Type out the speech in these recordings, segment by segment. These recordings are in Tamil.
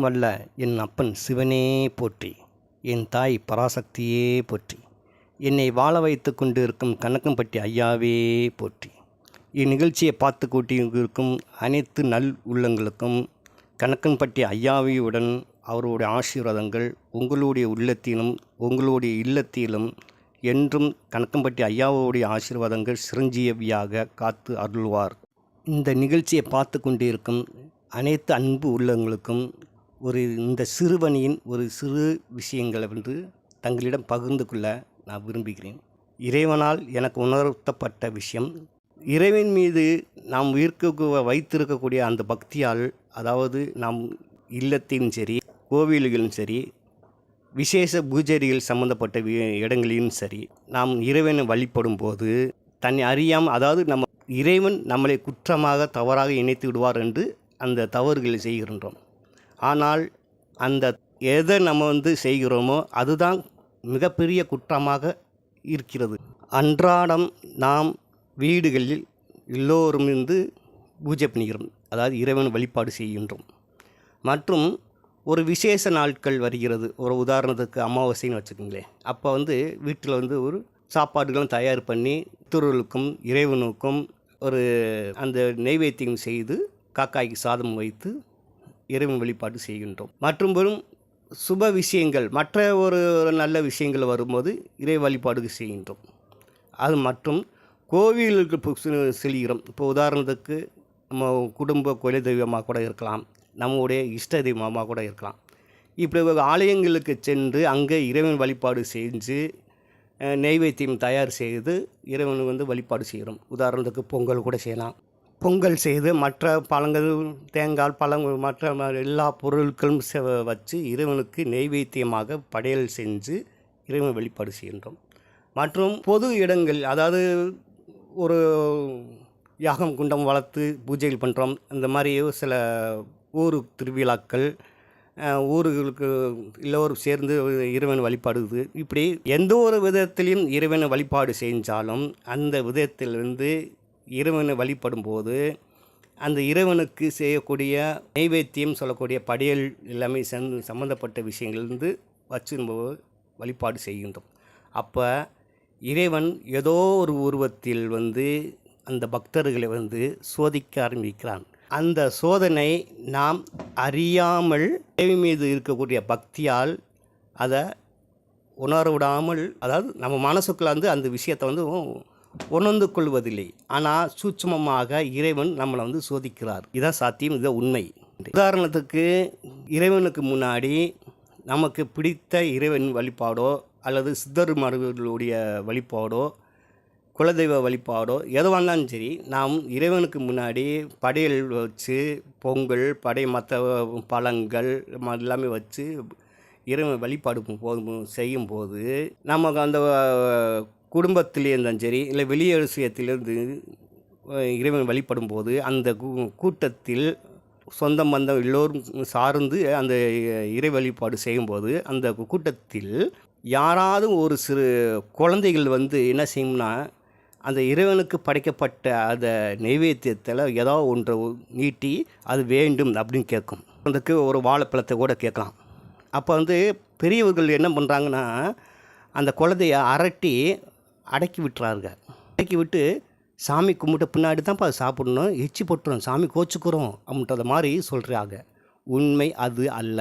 வல்ல என் அப்பன் சிவனே போற்றி, என் தாய் பராசக்தியே போற்றி, என்னை வாழ வைத்து கொண்டு இருக்கும் கணக்கம்பட்டி ஐயாவே போற்றி. இந்நிகழ்ச்சியை பார்த்து கூட்டியிருக்கும் அனைத்து நல் உள்ளங்களுக்கும் கணக்கம்பட்டி ஐயாவியுடன் அவருடைய ஆசீர்வாதங்கள் உங்களுடைய உள்ளத்திலும் உங்களுடைய இல்லத்திலும் என்றும் கணக்கம்பட்டி ஐயாவுடைய ஆசீர்வாதங்கள் சிரஞ்சீவியாக காத்து அருள்வார். இந்த நிகழ்ச்சியை பார்த்து கொண்டிருக்கும் அனைத்து அன்பு உள்ளங்களுக்கும் இந்த சிறுவனியின் ஒரு சிறு விஷயங்களை தங்களிடம் பகிர்ந்து கொள்ள நான் விரும்புகிறேன். இறைவனால் எனக்கு உணர்த்தப்பட்ட விஷயம், இறைவன் மீது நாம் வைத்திருக்கக்கூடிய அந்த பக்தியால், அதாவது நாம் இல்லத்திலும் சரி கோவில்களும் சரி விசேஷ பூஜைகள் சம்மந்தப்பட்ட இடங்களிலும் சரி நாம் இறைவனை வழிபடும் போது தன்னை அறியாமல், அதாவது இறைவன் நம்மளை குற்றமாக தவறாக இணைத்து விடுவார் என்று அந்த தவறுகளை செய்கின்றோம். ஆனால் அந்த எதை நம்ம செய்கிறோமோ அதுதான் மிகப்பெரிய குற்றமாக இருக்கிறது. அன்றாடம் நாம் வீடுகளில் எல்லோரும் பூஜை பண்ணுகிறோம், அதாவது இறைவன் வழிபாடு செய்கின்றோம். மற்றும் ஒரு விசேஷ நாட்கள் வருகிறது, ஒரு உதாரணத்துக்கு அமாவாசைன்னு வச்சுக்கோங்களேன். அப்போ வீட்டில் ஒரு சாப்பாடுகளும் தயார் பண்ணி திருவள்ளுக்கும் இறைவனுக்கும் அந்த நெய்வேத்தியம் செய்து காக்காய்க்கு சாதம் வைத்து இறைவன் வழிபாடு செய்கின்றோம். மற்றும் சுப விஷயங்கள், மற்ற ஒரு நல்ல விஷயங்கள் வரும்போது இறை வழிபாடு செய்கின்றோம். அது மற்றும் கோவிலுக்கு செல்கிறோம். இப்போ உதாரணத்துக்கு நம்ம குடும்ப குல தெய்வமாக கூட இருக்கலாம், நம்முடைய இஷ்ட தெய்வமாக கூட இருக்கலாம். இப்படி ஆலயங்களுக்கு சென்று அங்கே இறைவன் வழிபாடு செஞ்சு நெய்வேத்தியம் தயார் செய்து இறைவன் வழிபாடு செய்கிறோம். உதாரணத்துக்கு பொங்கல் கூட செய்யலாம். பொங்கல் செய்து மற்ற பழங்கள், தேங்காய், பழங்கள், மற்ற எல்லா பொருட்களும் வச்சு இறைவனுக்கு நெய்வேத்தியமாக படையல் செஞ்சு இறைவன் வழிபாடு செய்கின்றோம். மற்றும் பொது இடங்கள், அதாவது ஒரு யாகம் குண்டம் வளர்த்து பூஜைகள் பண்ணுறோம். இந்த மாதிரி சில ஊர் திருவிழாக்கள், ஊர்களுக்கு எல்லோரும் சேர்ந்து இறைவன் வழிபாடுது. இப்படி எந்த ஒரு விதத்திலையும் இறைவனை வழிபாடு செஞ்சாலும் அந்த விதத்திலிருந்து இறைவனை வழிபடும் போது அந்த இறைவனுக்கு செய்யக்கூடிய நைவேத்தியம் சொல்லக்கூடிய படையல் எல்லாமே சம்மந்தப்பட்ட விஷயங்கள்லேருந்து வச்சு நம்ம வழிபாடு செய்கின்றோம். அப்போ இறைவன் ஏதோ ஒரு உருவத்தில் அந்த பக்தர்களை சோதிக்க ஆரம்பிக்கிறான். அந்த சோதனை நாம் அறியாமல் இறைவன் மீது இருக்கக்கூடிய பக்தியால் அதை உணரவிடாமல், அதாவது நம்ம மனசுக்குள்ள அந்த விஷயத்தை உணர்ந்து கொள்வதில்லை. ஆனால் சூட்சுமமாக இறைவன் நம்மளை சோதிக்கிறார். இதான் சாத்தியம், இதுதான் உண்மை. உதாரணத்துக்கு இறைவனுக்கு முன்னாடி நமக்கு பிடித்த இறைவன் வழிபாடோ அல்லது சித்தர்மார்களுடைய வழிபாடோ குலதெய்வ வழிபாடோ எதுவானாலும் சரி, நாம் இறைவனுக்கு முன்னாடி படையல் வச்சு பொங்கல் மற்ற பழங்கள் எல்லாமே வச்சு இறைவன் வழிபாடு செய்யும்போது நமக்கு அந்த குடும்பத்திலே இருந்தாலும் சரி இல்லை வெளியே விஷயத்திலிருந்து இறைவன் வழிபடும் போது அந்த கூட்டத்தில் சொந்தம் பந்தம் எல்லோரும் சார்ந்து அந்த இறை வழிபாடு செய்யும்போது அந்த கூட்டத்தில் யாராவது ஒரு சிறு குழந்தைகள் என்ன செய்யும்னா, அந்த இறைவனுக்கு படைக்கப்பட்ட அந்த நைவேத்தியத்தில் ஏதாவது ஒன்றை நீட்டி அது வேண்டும் அப்படின்னு கேட்கும். அதுக்கு ஒரு வாழைப்பழத்தை கூட கேட்கலாம். அப்போ பெரியவர்கள் என்ன பண்ணுறாங்கன்னா, அந்த குழந்தைய அடக்கி விட்டுறாருங்க. அடக்கி விட்டு சாமி கும்பிட்ட பின்னாடி தான்ப்பா சாப்பிடணும், எச்சி போட்டுரும், சாமி கோச்சுக்கிறோம் அப்படின்றத மாதிரி சொல்கிறாங்க. உண்மை அது அல்ல.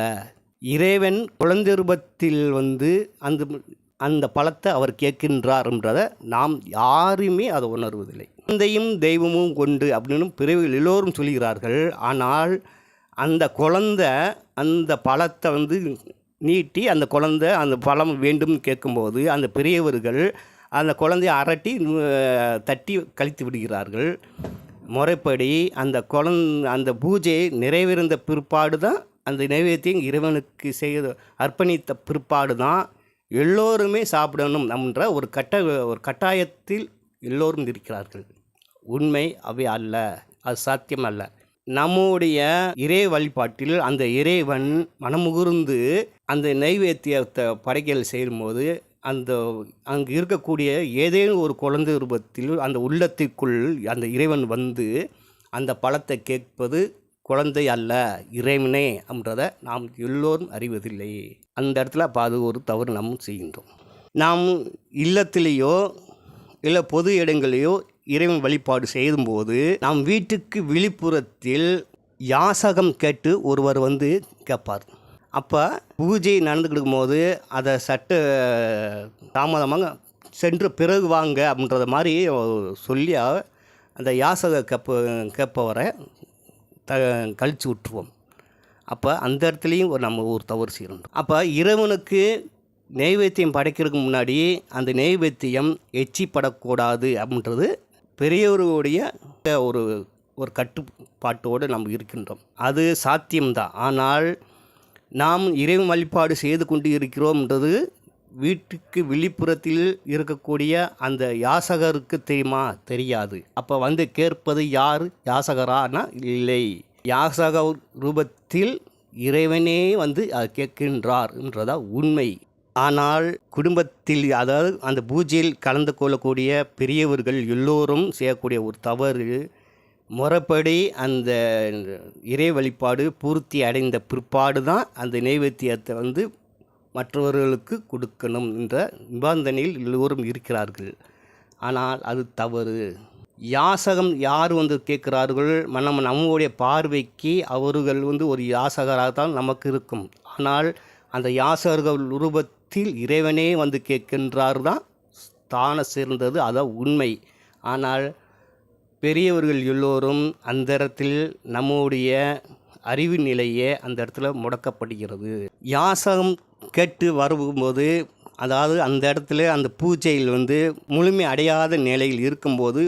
இறைவன் குழந்தை ரூபத்தில் அந்த பழத்தை அவர் கேட்கின்றார்ன்றதை நாம் யாருமே அதை உணர்வதில்லை. குழந்தையும் தெய்வமும் கொண்டு அப்படின்னு பிறவிகள் எல்லோரும் சொல்கிறார்கள். ஆனால் அந்த குழந்தை அந்த பழத்தை நீட்டி அந்த குழந்தை அந்த பழம் வேண்டும் கேட்கும்போது அந்த பெரியவர்கள் அந்த குழந்தையை தட்டி கழித்து விடுகிறார்கள். முறைப்படி அந்த பூஜை நிறைவேறிந்த பிற்பாடு தான், அந்த நைவேத்தியம் இறைவனுக்கு அர்ப்பணித்த பிற்பாடு தான் எல்லோருமே சாப்பிடணும் என்ற ஒரு கட்டாயத்தில் எல்லோரும் இருக்கிறார்கள். உண்மை அவை அல்ல, அது சாத்தியம் அல்ல. நம்முடைய இறை வழிபாட்டில் அந்த இறைவன் மனமுகுர்ந்து அந்த நைவேத்தியத்தை படைக்கல் செய்யும்போது அங்கு இருக்கக்கூடிய ஏதேனும் ஒரு குழந்தை ரூபத்தில் அந்த உள்ளத்திற்குள் அந்த இறைவன் அந்த பழத்தை கேட்பது குழந்தை அல்ல, இறைவனே அப்படின்றத நாம் எல்லோரும் அறிவதில்லை. அந்த இடத்துல அப்போ அது ஒரு தவறு நாம் செய்கின்றோம். நாம் இல்லத்திலேயோ இல்லை பொது இடங்களிலேயோ இறைவன் வழிபாடு செய்யும்போது நாம் வீட்டுக்கு வெளிப்புறத்தில் யாசகம் கேட்டு ஒருவர் வந்து கேட்பார். அப்போ பூஜை நடந்துக்கிட்டு இருக்கும்போது அதை தாமதமாக சென்று பிறகு வாங்க அப்படின்றத மாதிரி சொல்லி அந்த யாசக கேட்பவரை கழித்து விட்டுருவோம். அப்போ அந்த இடத்துலையும் நம்ம ஒரு தவறு செய்யணும். அப்போ இறைவனுக்கு நெய்வேத்தியம் படைக்கிறதுக்கு முன்னாடி அந்த நெய்வேத்தியம் எச்சிப்படக்கூடாது அப்படின்றது பெரியவர்களுடைய ஒரு ஒரு கட்டுப்பாட்டோடு நம்ம இருக்கின்றோம். அது சாத்தியம்தான். ஆனால் நாம் இறைவன் வழிபாடு செய்து கொண்டு இருக்கிறோம்ன்றது வீட்டுக்கு வெளிப்புறத்தில் இருக்கக்கூடிய அந்த யாசகருக்கு தெரியுமா? தெரியாது. அப்போ வந்து கேட்பது யார்? யாசகரானா? இல்லை. யாசக ரூபத்தில் இறைவனே வந்து அதை கேட்கின்றார் என்றதா உண்மை. ஆனால் குடும்பத்தில், அதாவது அந்த பூஜையில் கலந்து கொள்ளக்கூடிய பெரியவர்கள் எல்லோரும் செய்யக்கூடிய ஒரு தவறு, முறைப்படி அந்த இறை வழிபாடு பூர்த்தி அடைந்த பிற்பாடு தான் அந்த நெய்வேத்தியத்தை வந்து மற்றவர்களுக்கு கொடுக்கணும் என்ற நிபந்தனையில் எல்லோரும் இருக்கிறார்கள். ஆனால் அது தவறு. யாசகம் யார் வந்து கேட்கிறார்கள்? நம்முடைய பார்வைக்கு அவர்கள் வந்து ஒரு யாசகராகத்தான் நமக்கு இருக்கும். ஆனால் அந்த யாசகர்கள் ரூபத்தில் இறைவனே வந்து கேட்கின்றார் தான் தான சேர்ந்தது, அதான் உண்மை. ஆனால் பெரியவர்கள் எல்லோரும் அந்த இடத்தில் நம்முடைய அறிவு நிலையே அந்த இடத்துல முடக்கப்படுகிறது. யாசகம் கேட்டு வரும்போது, அதாவது அந்த இடத்துல அந்த பூஜையில் வந்து முழுமை அடையாத நிலையில் இருக்கும்போது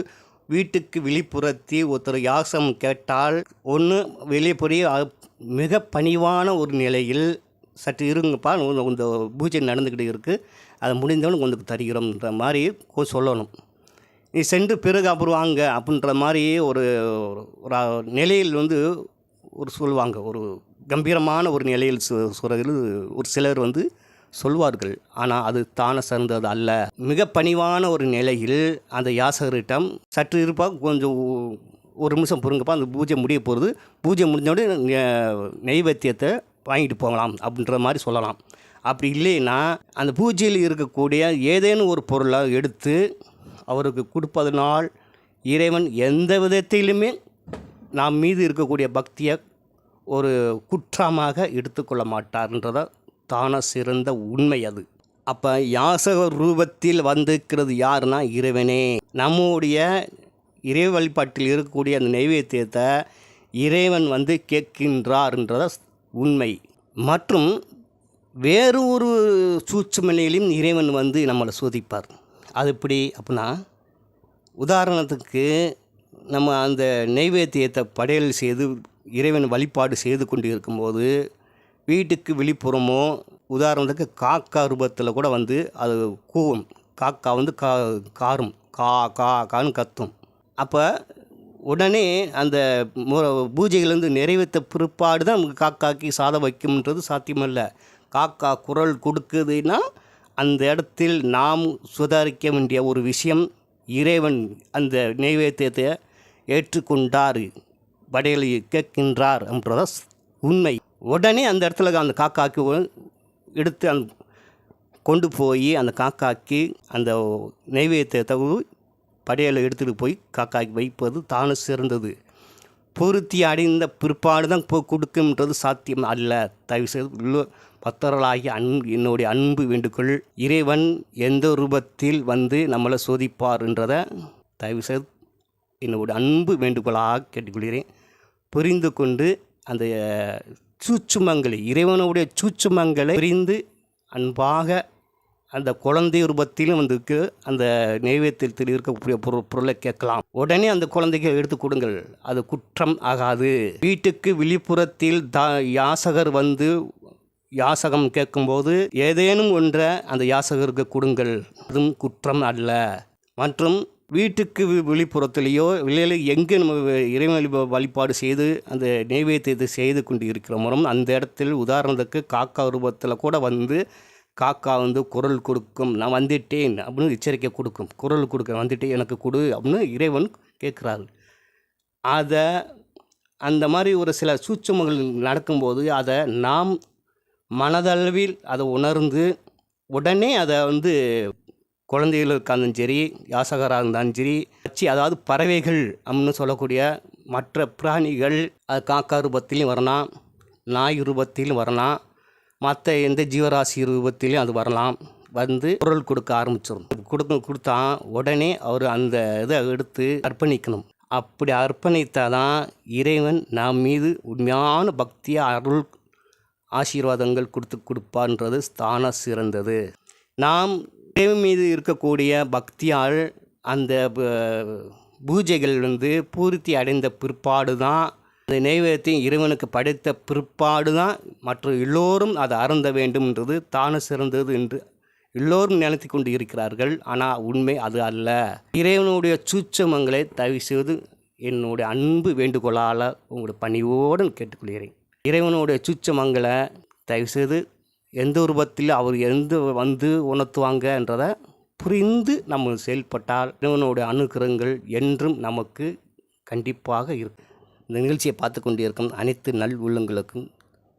வீட்டுக்கு வெளிப்புறத்தில் ஒருத்தர் யாசகம் கேட்டால், ஒன்று வெளிப்புற மிக பணிவான ஒரு நிலையில் சற்று இருங்கப்பா, இந்த பூஜை நடந்துக்கிட்டு இருக்குது, அதை முடிந்தவனுக்கு உங்களுக்கு தருகிறோம்ன்ற மாதிரி சொல்லணும். நீ சென்று பிறகு அப்புறம் வாங்க அப்படின்ற மாதிரி ஒரு நிலையில் வந்து ஒரு சொல்லுவாங்க. ஒரு கம்பீரமான ஒரு நிலையில் சொல்கிறது ஒரு சிலர் வந்து சொல்வார்கள். ஆனால் அது தான சார்ந்தது அல்ல. மிக பணிவான ஒரு நிலையில் அந்த யாசகரிடம் சற்று இருப்பா, கொஞ்சம் ஒரு நிமிஷம் பொறுங்கப்பா, அந்த பூஜை முடிய போகிறது, பூஜை முடிஞ்சோடனே நெய்வேத்தியத்தை வாங்கிட்டு போகலாம் அப்படின்ற மாதிரி சொல்லலாம். அப்படி இல்லைன்னா அந்த பூஜையில் இருக்கக்கூடிய ஏதேனும் ஒரு பொருளை எடுத்து அவருக்கு கொடுப்பதனால் இறைவன் எந்த விதத்திலுமே நாம் மீது இருக்கக்கூடிய பக்தியை ஒரு குற்றமாக எடுத்துக்கொள்ள மாட்டார்ன்றத தான சிறந்த உண்மை அது. அப்போ யாசக ரூபத்தில் வந்திருக்கிறது யாருன்னா இறைவனே. நம்முடைய இறை வழிபாட்டில் இருக்கக்கூடிய அந்த நைவேத்தியத்தை இறைவன் வந்து கேட்கின்றார்ன்றத உண்மை. மற்றும் வேறு ஒரு சூட்சும இறைவன் வந்து நம்மளை சோதிப்பார். அது எப்படி அப்படின்னா, உதாரணத்துக்கு நம்ம அந்த நெய்வேத்தியத்தை படையல் செய்து இறைவன் வழிபாடு செய்து கொண்டு இருக்கும்போது வீட்டுக்கு வெளிப்புறமோ, உதாரணத்துக்கு காக்கா ரூபத்தில் கூட வந்து அது கூவும். காக்கா வந்து காரும், கான்னு கத்தும். அப்போ உடனே அந்த பூஜையிலேருந்து நிறைவேற்ற பிற்பாடு தான் நமக்கு காக்காக்கி சாதம் வைக்கும்ன்றது சாத்தியமல்ல. காக்கா குரல் கொடுக்குதுன்னா அந்த இடத்தில் நாம் சுதாரிக்க வேண்டிய ஒரு விஷயம், இறைவன் அந்த நைவேத்தியத்தை ஏற்றுக்கொண்டார், படையலை கேட்கின்றார் என்றத உண்மை. உடனே அந்த இடத்துல அந்த காக்காக்கு எடுத்து கொண்டு போய் அந்த காக்காக்கு அந்த நைவேத்தியத்தை படையலை எடுத்துகிட்டு போய் காக்காக்கு வைப்பது தானே சிறந்தது. பூர்த்தி அடைந்த பிற்பாடு தான் கொடுக்கும்ன்றது சாத்தியம் அல்ல. தயவுசெய்து பக்தர்களாகி என்னுடைய அன்பு வேண்டுகோள், இறைவன் எந்த ரூபத்தில் வந்து நம்மளை சோதிப்பார் என்றதை தயவுசெய்து என்னுடைய அன்பு வேண்டுகோளாக கேட்டுக்கொள்கிறேன். புரிந்து கொண்டு அந்த சூட்சுமங்களை, இறைவனுடைய சூட்சுமங்களை புரிந்து அன்பாக அந்த குழந்தை ரூபத்திலும் வந்து அந்த நைவேத்தியத்தில் இருக்கக்கூடிய பொருளை கேட்கலாம். உடனே அந்த குழந்தைக்கு எடுத்து கொடுங்கள், அது குற்றம் ஆகாது. வீட்டுக்கு வெளிப்புறத்தில் யாசகர் வந்து யாசகம் கேட்கும்போது ஏதேனும் ஒன்றை அந்த யாசகருக்கு கொடுங்கள், அதுவும் குற்றம் அல்ல. மற்றும் வீட்டுக்கு வெளிப்புறத்திலேயோ வெளியில் எங்கே நம்ம இறைவன் வழிபாடு செய்து அந்த நைவேத்தியத்தை செய்து கொண்டு இருக்கிறோமோ அந்த இடத்தில், உதாரணத்துக்கு காக்கா ரூபத்தில் கூட வந்து காக்கா வந்து குரல் கொடுக்கும், நான் வந்துட்டேன் அப்படின்னு எச்சரிக்கை கொடுக்கும், குரல் கொடுக்க வந்துட்டேன் எனக்கு கொடு அப்படின்னு இறைவன் கேட்குறாரு. அதை அந்த மாதிரி ஒரு சில சூட்சுமங்கள் நடக்கும்போது அதை நாம் மனதளவில் அதை உணர்ந்து உடனே அதை குழந்தைகளுக்கு இருந்தாலும் சரி, யாசகராக இருந்தாலும் சரி, அதாவது பறவைகள் அப்படின்னு சொல்லக்கூடிய மற்ற பிராணிகள், அது காக்கா ரூபத்திலையும் வரலாம், நாய் ரூபத்திலும் வரலாம், மற்ற எந்த ஜீவராசி ரூபத்திலையும் அது வரலாம். குரல் கொடுக்க ஆரம்பிச்சிடும். கொடுத்தா உடனே அவர் அந்த இதை எடுத்து அர்ப்பணிக்கணும். அப்படி அர்ப்பணித்தாதான் இறைவன் நாம் மீது உண்மையான பக்தியை அருள் ஆசீர்வாதங்கள் கொடுப்பான்றது ஸ்தான சிறந்தது. நாம் இறைவன் மீது இருக்கக்கூடிய பக்தியால் அந்த பூஜைகள் பூர்த்தி அடைந்த பிற்பாடு தான், அந்த நைவேத்தியம் இறைவனுக்கு படைத்த பிற்பாடு தான் மற்ற எல்லோரும் அதை அருந்த வேண்டும்ன்றது தான சிறந்தது என்று எல்லோரும் நினைத்து கொண்டு இருக்கிறார்கள். ஆனால் உண்மை அது அல்ல. இறைவனுடைய சூட்சமங்களை தயவு செய்து என்னுடைய அன்பு வேண்டுகோளால் உங்களுடைய பணிவோடு கேட்டுக்கொள்கிறேன். இறைவனுடைய சூட்சமங்களை தயவுசெய்து எந்த ரூபத்தில் அவர் உணர்த்துவாங்கன்றதை புரிந்து நம்ம செயல்பட்டால் இறைவனுடைய அனுகிரகங்கள் என்றும் நமக்கு கண்டிப்பாக இருக்கும். இந்த நிகழ்ச்சியை பார்த்து கொண்டிருக்கும் அனைத்து நல் உள்ளங்களுக்கும்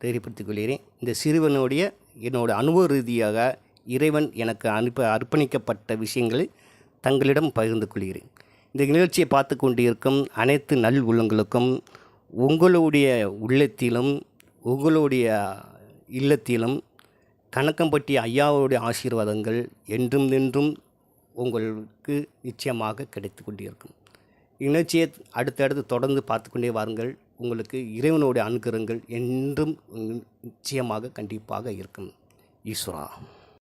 தெரியப்படுத்திக் கொள்கிறேன். இந்த சிறுவனுடைய என்னோட அனுபவ ரீதியாக இறைவன் எனக்கு அர்ப்பணிக்கப்பட்ட விஷயங்களை தங்களிடம் பகிர்ந்து கொள்கிறேன். இந்த நிகழ்ச்சியை பார்த்து கொண்டிருக்கும் அனைத்து நல் உள்ளங்களுக்கும் உங்களுடைய உள்ளத்திலும் உங்களுடைய இல்லத்திலும் கணக்கம்பட்டி ஐயாவுடைய ஆசீர்வாதங்கள் என்றும் நின்றும் உங்களுக்கு நிச்சயமாக கிடைத்து கொண்டிருக்கும். இந்நிகழ்ச்சியை அடுத்தடுத்து தொடர்ந்து பார்த்து கொண்டே வாருங்கள். உங்களுக்கு இறைவனுடைய அனுகிரகங்கள் என்றும் நிச்சயமாக கண்டிப்பாக இருக்கும். ஈஸ்வரா.